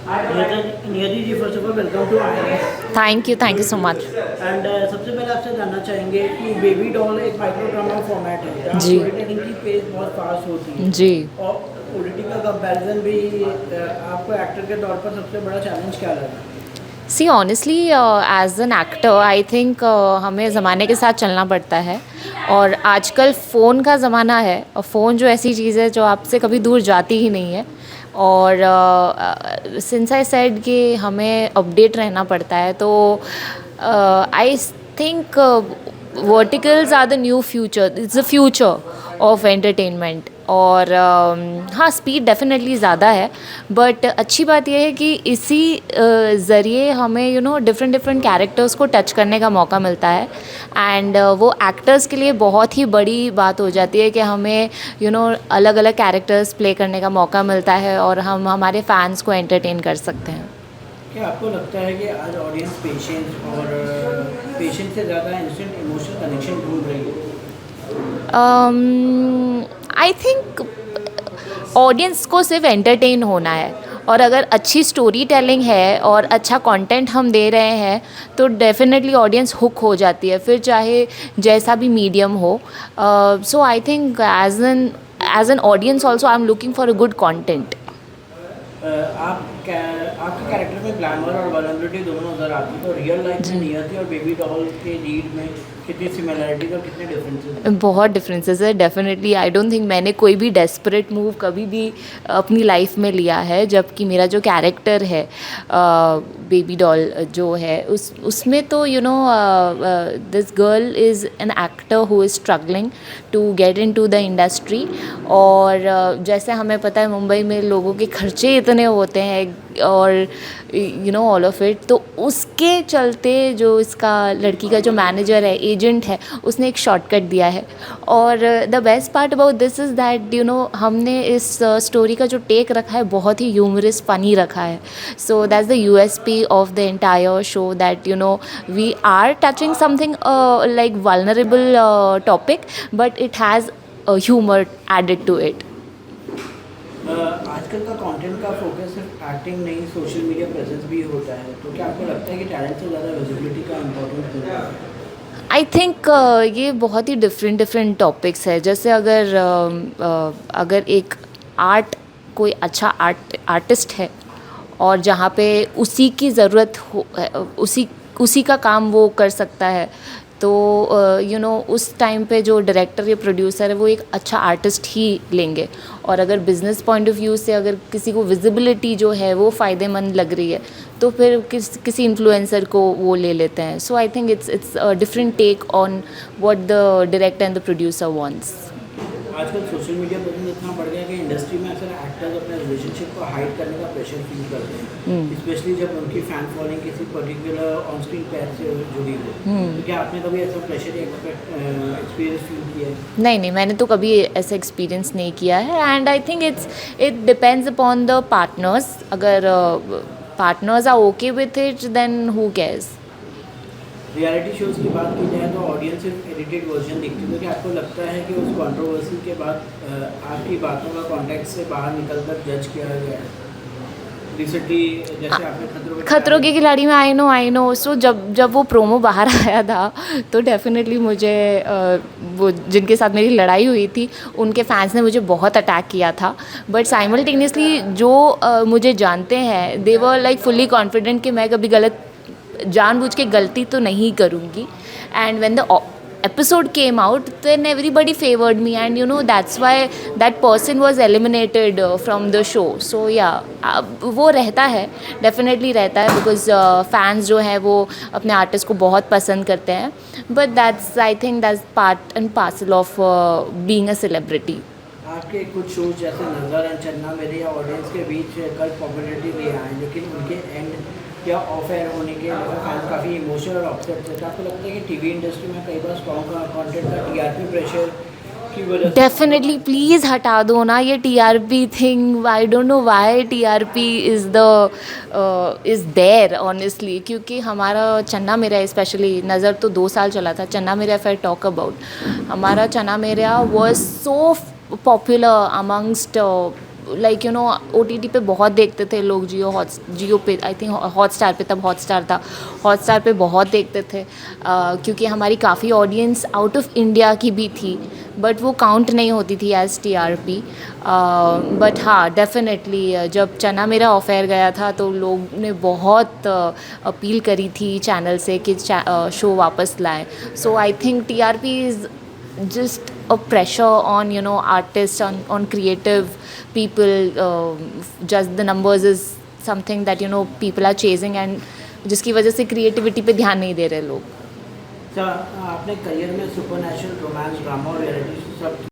नियति ji, first of all welcome to IIS। Thank you so much. And सबसे पहले आपसे जानना चाहेंगे कि बेबी डॉल एक माइक्रो ड्रामा फॉर्मेट है जहाँ जी स्टोरी टेलिंग की पेस बहुत फास्ट होती है, जी। और ओटीटी का कंपैरिजन भी आपको एक्टर के तौर पर सबसे बड़ा चैलेंज क्या लगा? See honestly as an actor I think हमें ज़माने के साथ चलना पड़ता है। और आजकल फ़ोन का ज़माना है, और फ़ोन जो ऐसी चीज़ है जो आपसे कभी दूर जाती ही नहीं है। और सिंस आई सेड कि हमें अपडेट रहना पड़ता है, तो I think verticals are the new future, it's the future of entertainment. और हाँ, स्पीड डेफिनेटली ज़्यादा है, बट अच्छी बात यह है कि इसी ज़रिए हमें डिफरेंट डिफरेंट कैरेक्टर्स को टच करने का मौका मिलता है। एंड वो एक्टर्स के लिए बहुत ही बड़ी बात हो जाती है कि हमें अलग अलग कैरेक्टर्स प्ले करने का मौका मिलता है, और हम हमारे फैंस को एंटरटेन कर सकते हैं। क्या आपको लगता है कि आज ऑडियंस पेशेंस से ज़्यादा इंस्टेंट इमोशनल कनेक्शन ढूंढ रही है? आई थिंक ऑडियंस को सिर्फ एंटरटेन होना है, और अगर अच्छी स्टोरी टेलिंग है और अच्छा कंटेंट हम दे रहे हैं तो डेफिनेटली ऑडियंस हुक हो जाती है, फिर चाहे जैसा भी मीडियम हो। So I think as an audience also I am looking for a good content. आपके कैरेक्टर में ग्लैमर और वल्नरेबिलिटी दोनों नजर आती है, तो रियल लाइफ में नियति और बेबी डॉल के लीड में कितनी सिमिलरिटीज और कितने डिफरेंसेस हैं? बहुत डिफरेंसेस है डेफिनेटली। आई डोंट थिंक मैंने कोई भी डेस्परेट मूव कभी भी अपनी लाइफ में लिया है, जबकि मेरा जो कैरेक्टर है बेबी डॉल जो है उसमें तो this girl is an actor who is struggling to get into the industry. और जैसे हमें पता है मुंबई में लोगों के खर्चे इतने होते हैं, और ऑल ऑफ इट, तो उसके चलते जो इसका लड़की का जो मैनेजर है, एजेंट है, उसने एक शॉर्टकट दिया है। और the best part about this is that हमने इस स्टोरी का जो टेक रखा है बहुत ही ह्यूमरस फनी रखा है। So that's the USP of the entire show, that we are touching something like vulnerable topic, but it has humor added to it. आजकल का कंटेंट का फोकस सिर्फ एक्टिंग नहीं, सोशल मीडिया प्रेजेंस भी होता है, तो क्या आपको लगता है कि टैलेंट से ज़्यादा विजिबिलिटी का इम्पोर्टेंस होता है? आई थिंक ये बहुत ही डिफरेंट डिफरेंट टॉपिक्स है। जैसे अगर एक आर्ट, कोई अच्छा आर्टिस्ट है, और जहाँ पे उसी की ज़रूरत हो, उसी का काम वो कर सकता है, तो उस टाइम पे जो डायरेक्टर या प्रोड्यूसर है वो एक अच्छा आर्टिस्ट ही लेंगे। और अगर बिज़नेस पॉइंट ऑफ व्यू से अगर किसी को विजिबिलिटी जो है वो फ़ायदेमंद लग रही है, तो फिर किसी इन्फ्लुएंसर को वो ले लेते हैं। So I think it's a different take on what the director and the producer wants. आजकल सोशल मीडिया प्रेजेंस इतना बढ़ गया है कि इंडस्ट्री में अक्सर एक्टर्स अपने रिलेशनशिप को हाइड करने का प्रेशर फील करते हैं, स्पेशली जब उनकी फैन फॉलोइंग किसी पर्टिकुलर ऑन स्क्रीन पैर से जुड़ी हो। तो क्या आपने कभी ऐसा प्रेशर या एक्सपीरियंस फील किया है? नहीं नहीं, मैंने तो कभी ऐसा एक्सपीरियंस नहीं किया है। And I think it depends upon the partners. अगर partners are okay with it, then who cares. Reality shows की बात की जाए तो ऑडियंस सिर्फ एडिटेड वर्जन देखती है, तो क्या आपको लगता है कि उस कंट्रोवर्सी के बाद आपकी बातों का कॉन्टेक्स्ट से बाहर निकलकर जज किया गया है? रिसेंटली जैसे आपने खतरों के खिलाड़ी में आई नो सो जब वो प्रोमो बाहर आया था, तो डेफिनेटली मुझे वो जिनके साथ मेरी लड़ाई हुई थी उनके फैंस ने मुझे बहुत अटैक किया था। बट साइमल्टेनियसली जो मुझे जानते हैं, दे वर लाइक फुल्ली कॉन्फिडेंट कि मैं कभी जानबूझ के गलती तो नहीं करूँगी। And when the episode came out, then everybody favored me, and that's why that person was eliminated from the show. So yeah, वो रहता है, definitely रहता है, because fans जो हैं वो अपने आर्टिस्ट को बहुत पसंद करते हैं। but I think that's part and parcel of being a celebrity. आपके कुछ शोज जैसे नज़र एंड चन्ना मेरे या ऑडियंस के बीच कल पॉपुलैरिटी ले आए, लेकिन उनके एंड या ऑफ एयर होने के फैंस काफ़ी इमोशनल और अपसेट थे। तो आपको लगता है कि टीवी इंडस्ट्री में कई बार स्ट्रॉन्ग कंटेंट का टीआरपी प्रेशर की वजह से? डेफिनेटली, प्लीज़ हटा दो ना ये TRP thing. I don't know why TRP is there honestly, क्योंकि हमारा चन्ना मेरा, स्पेशली नज़र तो 2 साल चला था। चन्ना मेरा, इफ आई टॉक अबाउट, हमारा चन्ना मेरा was so popular amongst like you know OTT पे बहुत देखते थे लोग, जियो पे, आई थिंक हॉटस्टार पे, तब हॉटस्टार था, हॉटस्टार पे बहुत देखते थे, क्योंकि हमारी काफ़ी ऑडियंस आउट ऑफ इंडिया की भी थी, बट वो काउंट नहीं होती थी एज TRP। बट हाँ, डेफिनेटली जब चना मेरा ऑफेयर गया था तो लोग ने बहुत अपील करी थी चैनल से कि शो वापस लाएं। So I think TRP is just a pressure on, you know, artists, on creative people. Just the numbers is something that, you know, people are chasing, and जिसकी वजह से creativity पे ध्यान नहीं दे रहे लोग। सर, आपने करियर में सुपरनैचुरल, रोमांस, ड्रामा और रियलिटी सब